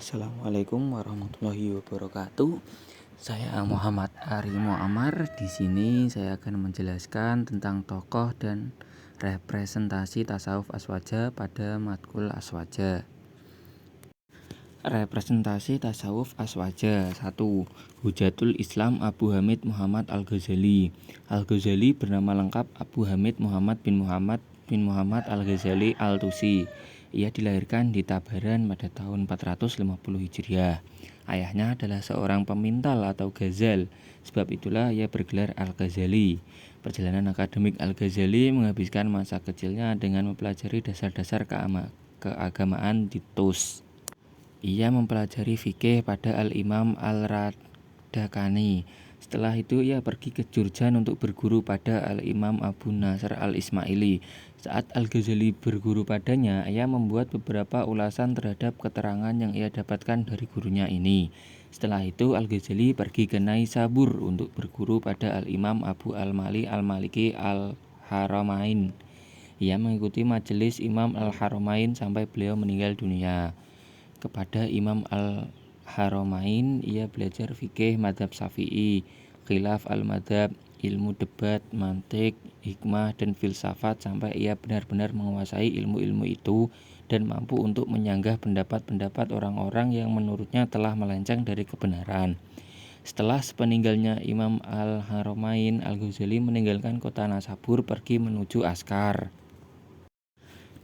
Assalamualaikum warahmatullahi wabarakatuh. Saya Muhammad Ari Muammar. Di sini saya akan menjelaskan tentang tokoh dan representasi tasawuf aswaja pada matkul aswaja. Representasi tasawuf aswaja 1. Hujatul Islam Abu Hamid Muhammad Al-Ghazali. Al-Ghazali bernama lengkap Abu Hamid Muhammad bin Muhammad Al-Ghazali Al-Tusi. Ia dilahirkan di Tabaran pada tahun 450 Hijriah. Ayahnya adalah seorang pemintal atau ghazal, sebab itulah ia bergelar Al-Ghazali. Perjalanan akademik Al-Ghazali menghabiskan masa kecilnya dengan mempelajari dasar-dasar keagamaan di Tus. Ia mempelajari fikih pada Al-Imam Al-Radakani. Setelah itu ia pergi ke Jurjan untuk berguru pada Al-Imam Abu Nasr Al-Ismaili. Saat Al-Ghazali berguru padanya, ia membuat beberapa ulasan terhadap keterangan yang ia dapatkan dari gurunya ini. Setelah itu Al-Ghazali pergi ke Naisabur untuk berguru pada Al-Imam Abu Al-Mali Al-Maliki Al-Haramain. Ia mengikuti majelis Imam Al-Haramain sampai beliau meninggal dunia. Kepada Imam Al-Haramain, ia belajar fikih madhab Syafi'i, khilaf al-madhab, ilmu debat, mantik, hikmah, dan filsafat sampai ia benar-benar menguasai ilmu-ilmu itu dan mampu untuk menyanggah pendapat-pendapat orang-orang yang menurutnya telah melenceng dari kebenaran. Setelah sepeninggalnya Imam Al-Haramain, Al-Ghazali meninggalkan kota Naisabur pergi menuju Askar.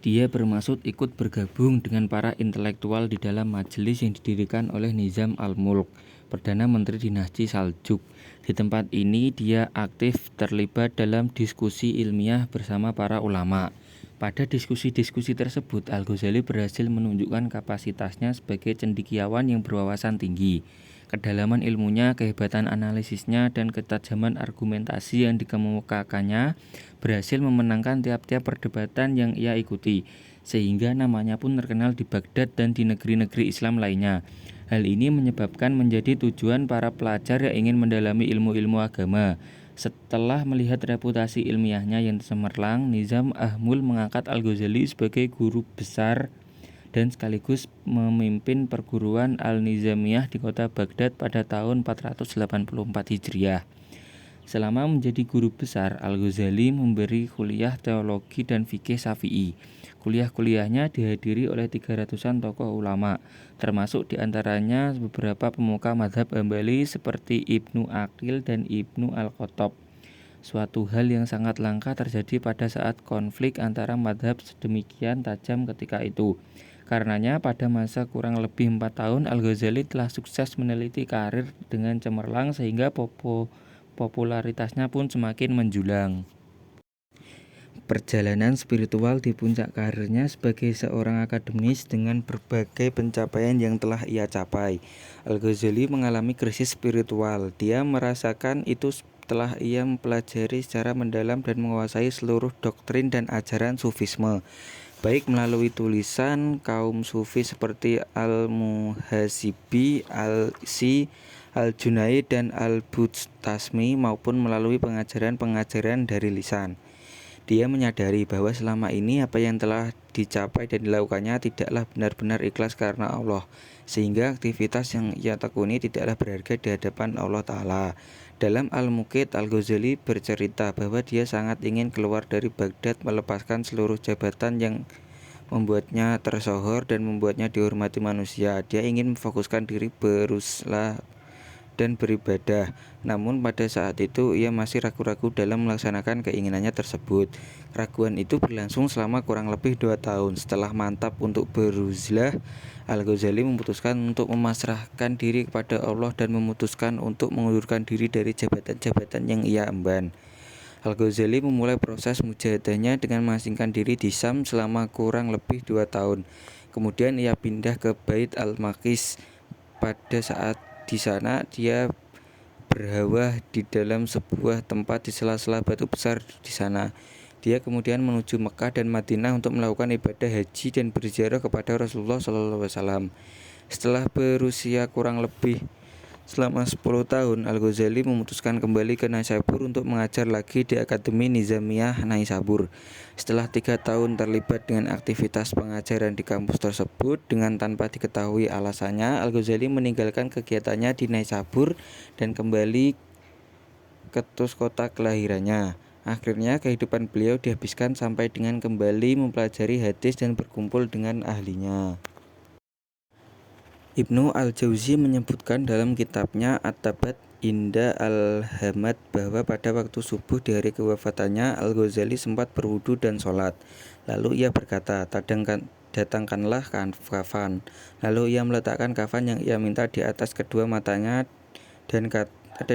Dia bermaksud ikut bergabung dengan para intelektual di dalam majelis yang didirikan oleh Nizam al-Mulk, Perdana Menteri dinasti Saljuk. Di tempat ini dia aktif terlibat dalam diskusi ilmiah bersama para ulama. Pada diskusi-diskusi tersebut, Al-Ghazali berhasil menunjukkan kapasitasnya sebagai cendekiawan yang berwawasan tinggi. Kedalaman ilmunya, kehebatan analisisnya, dan ketajaman argumentasi yang dikemukakannya berhasil memenangkan tiap-tiap perdebatan yang ia ikuti, sehingga namanya pun terkenal di Baghdad dan di negeri-negeri Islam lainnya. Hal ini menyebabkan menjadi tujuan para pelajar yang ingin mendalami ilmu-ilmu agama. Setelah melihat reputasi ilmiahnya yang cemerlang, Nizam Ahmul mengangkat Al-Ghazali sebagai guru besar dan sekaligus memimpin perguruan Al-Nizamiyah di kota Baghdad pada tahun 484 Hijriah. Selama menjadi guru besar, Al-Ghazali memberi kuliah teologi dan fikih Syafi'i. Kuliah-kuliahnya dihadiri oleh 300-an tokoh ulama, termasuk diantaranya beberapa pemuka madhab Hambali seperti Ibnu Aqil dan Ibnu Al-Khattab. Suatu hal yang sangat langka terjadi pada saat konflik antara madhab sedemikian tajam ketika itu. Karenanya pada masa kurang lebih 4 tahun Al-Ghazali telah sukses meneliti karir dengan cemerlang sehingga popularitasnya pun semakin menjulang. Perjalanan spiritual di puncak karirnya sebagai seorang akademis dengan berbagai pencapaian yang telah ia capai. Al-Ghazali mengalami krisis spiritual. Dia merasakan itu setelah ia mempelajari secara mendalam dan menguasai seluruh doktrin dan ajaran Sufisme, baik melalui tulisan kaum Sufi seperti Al-Muhasibi, Al-Si, Al-Junaid, dan Al-Bustasmi maupun melalui pengajaran-pengajaran dari lisan. Dia menyadari bahwa selama ini apa yang telah dicapai dan dilakukannya tidaklah benar-benar ikhlas karena Allah, sehingga aktivitas yang ia tekuni tidaklah berharga di hadapan Allah Ta'ala. Dalam Al-Muqid, Al-Ghazali bercerita bahwa dia sangat ingin keluar dari Baghdad, melepaskan seluruh jabatan yang membuatnya tersohor dan membuatnya dihormati manusia. Dia ingin memfokuskan diri berusaha dan beribadah. Namun pada saat itu ia masih ragu-ragu dalam melaksanakan keinginannya tersebut. Keraguan itu berlangsung selama kurang lebih 2 tahun. Setelah mantap untuk beruzlah, Al-Ghazali memutuskan untuk memasrahkan diri kepada Allah dan memutuskan untuk mengundurkan diri dari jabatan-jabatan yang ia emban. Al-Ghazali memulai proses mujahadahnya dengan mengasingkan diri di Syam selama kurang lebih 2 tahun. Kemudian ia pindah ke Bait al-Maqdis. Pada saat di sana dia berhawah di dalam sebuah tempat di sela-sela batu besar di sana. Dia kemudian menuju Mekah dan Madinah untuk melakukan ibadah haji dan berziarah kepada Rasulullah SAW. Setelah berusia kurang lebih Selama 10 tahun, Al-Ghazali memutuskan kembali ke Naisabur untuk mengajar lagi di Akademi Nizamiyah Naisabur. Setelah 3 tahun terlibat dengan aktivitas pengajaran di kampus tersebut dengan tanpa diketahui alasannya, Al-Ghazali meninggalkan kegiatannya di Naisabur dan kembali ke kota kelahirannya. Akhirnya kehidupan beliau dihabiskan sampai dengan kembali mempelajari hadis dan berkumpul dengan ahlinya. Ibnu al-Jauzi menyebutkan dalam kitabnya At-Tabat Inda al-Hamad bahwa pada waktu subuh di hari kewafatannya, Al-Ghazali sempat berwudu dan sholat. Lalu ia berkata, datangkanlah kafan. Lalu ia meletakkan kafan yang ia minta di atas kedua matanya dan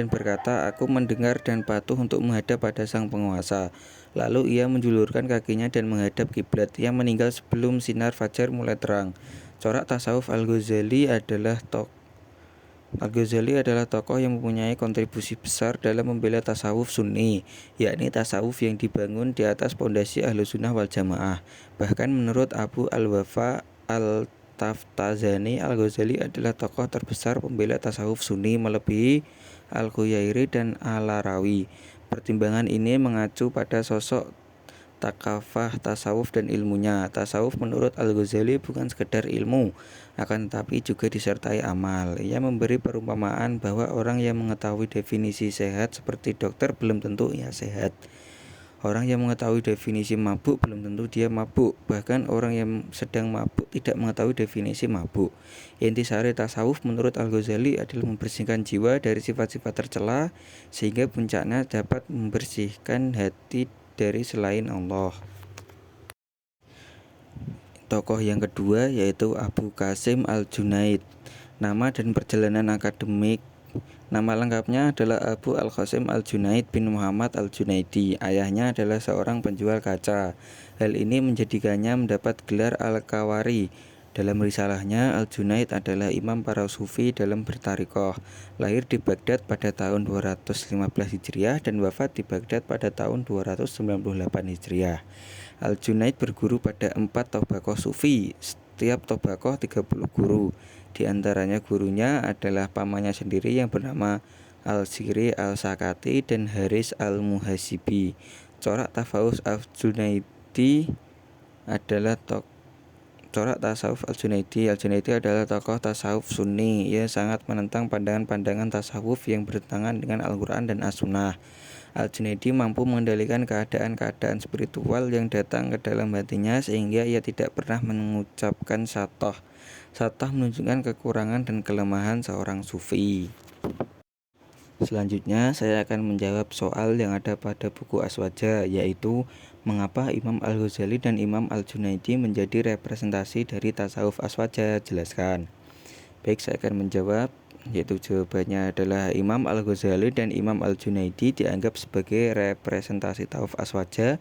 berkata, aku mendengar dan patuh untuk menghadap pada sang penguasa. Lalu ia menjulurkan kakinya dan menghadap kiblat. Ia meninggal sebelum sinar fajar mulai terang. Corak tasawuf Al-Ghazali adalah tokoh yang mempunyai kontribusi besar dalam membela tasawuf Sunni, yakni tasawuf yang dibangun di atas pondasi Ahlussunnah wal Jamaah. Bahkan menurut Abu al-Wafa al-Taftazani, Al-Ghazali adalah tokoh terbesar pembela tasawuf Sunni melebihi Al-Quyairi dan Al-Larawi. Pertimbangan ini mengacu pada sosok takafah tasawuf dan ilmunya. Tasawuf menurut Al-Ghazali bukan sekedar ilmu, akan tetapi juga disertai amal. Ia memberi perumpamaan bahwa orang yang mengetahui definisi sehat seperti dokter belum tentu ia sehat. Orang yang mengetahui definisi mabuk belum tentu dia mabuk. Bahkan orang yang sedang mabuk tidak mengetahui definisi mabuk. Intisari tasawuf menurut Al-Ghazali adalah membersihkan jiwa dari sifat-sifat tercela sehingga puncaknya dapat membersihkan hati dari selain Allah. Tokoh yang kedua yaitu Abu Qasim Al-Junaid. Nama dan perjalanan akademik. Nama lengkapnya adalah Abu Al-Qasim Al-Junaid bin Muhammad Al-Junaidi. Ayahnya adalah seorang penjual kaca. Hal ini menjadikannya mendapat gelar Al-Kawari. Dalam risalahnya, Al-Junaid adalah imam para sufi dalam bertarikoh. Lahir di Baghdad pada tahun 215 Hijriah dan wafat di Baghdad pada tahun 298 Hijriah. Al-Junaid berguru pada 4 tobakoh sufi. Setiap tobakoh 30 guru. Di antaranya gurunya adalah pamannya sendiri yang bernama Al-Siri Al-Sakati dan Haris Al-Muhasibi. Corak tasawuf Al-Junaidi adalah Corak tasawuf Al-Junaidi adalah tokoh tasawuf Sunni. Ia sangat menentang pandangan-pandangan tasawuf yang bertentangan dengan Al-Quran dan As-Sunnah. Al-Junaidi mampu mengendalikan keadaan-keadaan spiritual yang datang ke dalam hatinya sehingga ia tidak pernah mengucapkan syatoh. Syatoh menunjukkan kekurangan dan kelemahan seorang sufi. Selanjutnya saya akan menjawab soal yang ada pada buku Aswaja, yaitu mengapa Imam Al-Ghazali dan Imam Al-Junaidi menjadi representasi dari tasawuf Aswaja? Jelaskan. Baik, saya akan menjawab, yaitu jawabannya adalah Imam Al-Ghazali dan Imam Al-Junaidi dianggap sebagai representasi tasawuf Aswaja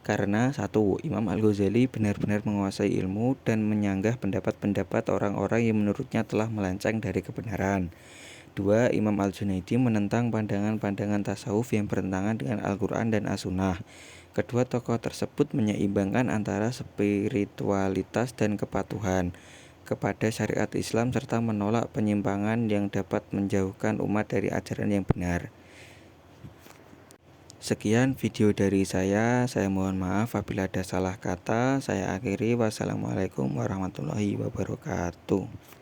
karena satu, Imam Al-Ghazali benar-benar menguasai ilmu dan menyanggah pendapat-pendapat orang-orang yang menurutnya telah melenceng dari kebenaran. 2. Imam Al-Junaidi menentang pandangan-pandangan tasawuf yang bertentangan dengan Al-Quran dan As-Sunnah. Kedua tokoh tersebut menyeimbangkan antara spiritualitas dan kepatuhan kepada syariat Islam serta menolak penyimpangan yang dapat menjauhkan umat dari ajaran yang benar. Sekian video dari saya mohon maaf apabila ada salah kata. Saya akhiri, wassalamualaikum warahmatullahi wabarakatuh.